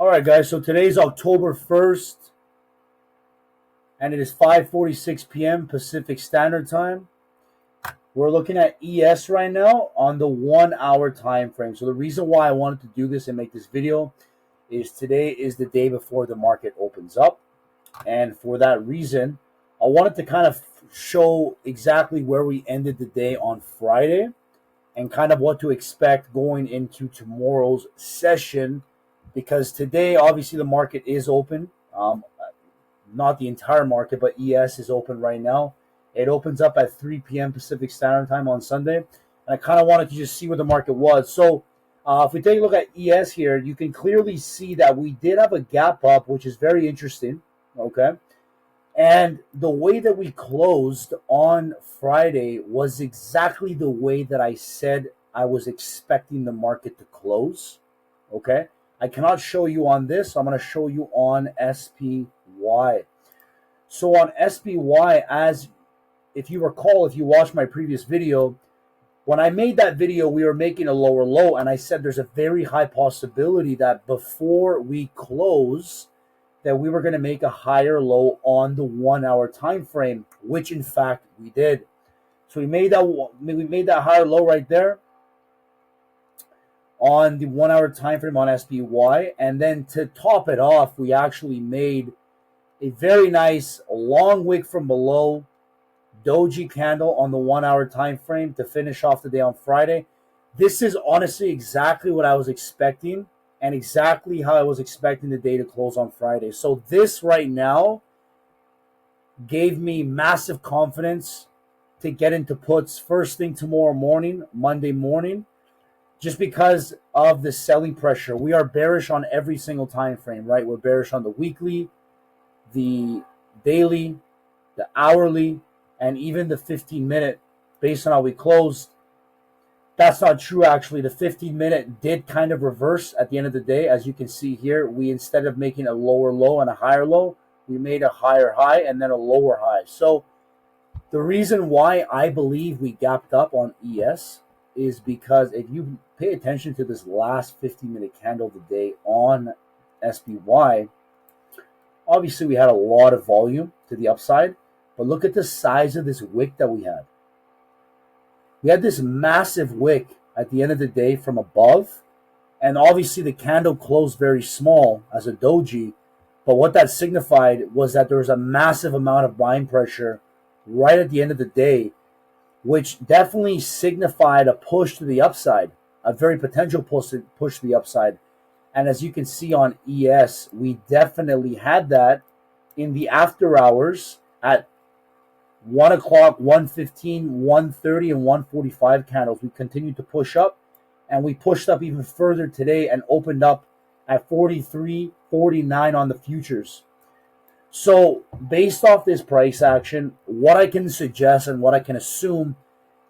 All right, guys. So today's October 1st, and it is 5:46 p.m. Pacific Standard Time. We're looking at ES right now on the 1 hour time frame. So the reason why I wanted to do this and make this video is today is the day before the market opens up. And for that reason, I wanted to kind of show exactly where we ended the day on Friday and kind of what to expect going into tomorrow's session, because today obviously the market is open. Not the entire market, but ES is open right now. It opens up at 3 p.m. Pacific Standard Time on Sunday, and I kind of wanted to just see where the market was. So if we take a look at ES here, you can clearly see that we did have a gap up, which is very interesting. Okay. And the way that we closed on Friday was exactly the way that I said I was expecting the market to close. Okay. I cannot show you on this. I'm going to show you on SPY. So on SPY, as if you recall, if you watched my previous video, when I made that video, we were making a lower low, and I said there's a very high possibility that before we close, that we were going to make a higher low on the 1 hour time frame, which in fact we did. So we made that higher low right there on the 1 hour time frame on SPY, and then to top it off, we actually made a very nice long wick from below doji candle on the 1 hour time frame to finish off the day on Friday. This is honestly exactly what I was expecting and exactly how I was expecting the day to close on Friday. So this right now gave me massive confidence to get into puts first thing tomorrow morning, Monday morning, just because of the selling pressure. We are bearish on every single time frame, right? We're bearish on the weekly, the daily, the hourly, and even the 15-minute based on how we closed. That's not true, actually. The 15-minute did kind of reverse at the end of the day. As you can see here, we, instead of making a lower low and a higher low, we made a higher high and then a lower high. So the reason why I believe we gapped up on ES is because if you pay attention to this last 15-minute candle of the day on SPY, obviously we had a lot of volume to the upside, but look at the size of this wick that we had. We had this massive wick at the end of the day from above, and obviously the candle closed very small as a doji, but what that signified was that there was a massive amount of buying pressure right at the end of the day, which definitely signified a push to the upside, a very potential push to the upside. And as you can see on ES, we definitely had that in the after hours at 1 o'clock, 1:15, 1:30, and 1:45 candles. We continued to push up, and we pushed up even further today and opened up at 43.49 on the futures. So based off this price action, what I can suggest and what I can assume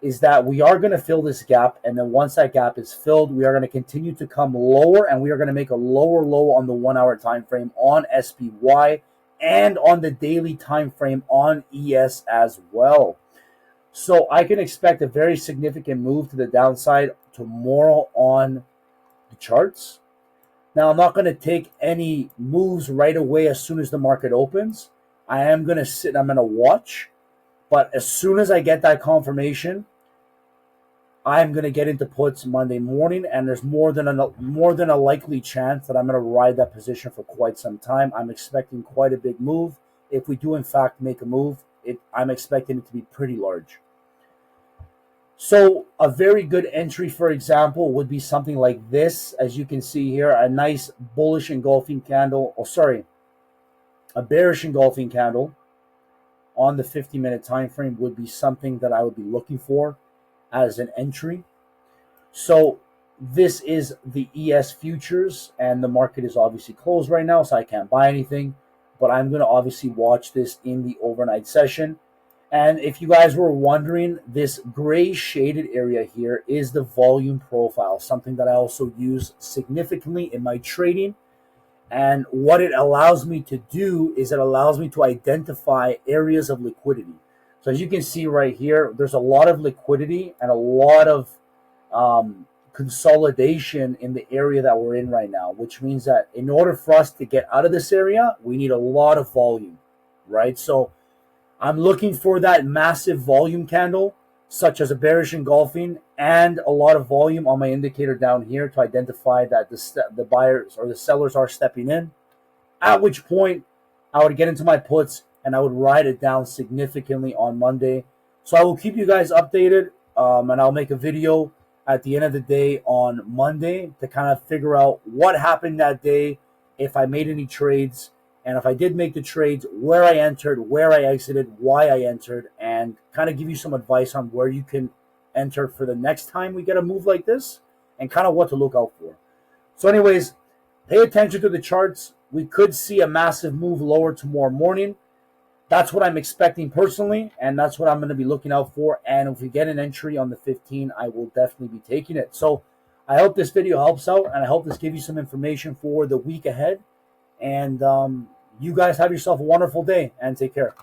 is that we are going to fill this gap, and then once that gap is filled, we are going to continue to come lower, and we are going to make a lower low on the 1 hour time frame on SPY and on the daily time frame on ES as well. So I can expect a very significant move to the downside tomorrow on the charts. Now, I'm not going to take any moves right away as soon as the market opens. I am going to sit, I'm going to watch. But as soon as I get that confirmation, I'm going to get into puts Monday morning, and there's more than a likely chance that I'm going to ride that position for quite some time. I'm expecting quite a big move. If we do, in fact, make a move, I'm expecting it to be pretty large. So a very good entry, for example, would be something like this. As you can see here, a nice bullish engulfing candle, a bearish engulfing candle on the 50-minute time frame would be something that I would be looking for as an entry. So this is the ES futures, and the market is obviously closed right now, so I can't buy anything, but I'm going to obviously watch this in the overnight session. And if you guys were wondering, this gray shaded area here is the volume profile, something that I also use significantly in my trading. And what it allows me to do is it allows me to identify areas of liquidity. So as you can see right here, there's a lot of liquidity and a lot of consolidation in the area that we're in right now, which means that in order for us to get out of this area, we need a lot of volume, right? So I'm looking for that massive volume candle, such as a bearish engulfing, and a lot of volume on my indicator down here to identify that the buyers or the sellers are stepping in. At which point, I would get into my puts and I would ride it down significantly on Monday. So I will keep you guys updated, and I'll make a video at the end of the day on Monday to kind of figure out what happened that day, if I made any trades, and if I did make the trades, where I entered, where I exited, why I entered, and kind of give you some advice on where you can enter for the next time we get a move like this and kind of what to look out for. So anyways, pay attention to the charts. We could see a massive move lower tomorrow morning. That's what I'm expecting personally, and that's what I'm going to be looking out for. And if we get an entry on the 15, I will definitely be taking it. So I hope this video helps out, and I hope this gives you some information for the week ahead. And you guys have yourself a wonderful day, and take care.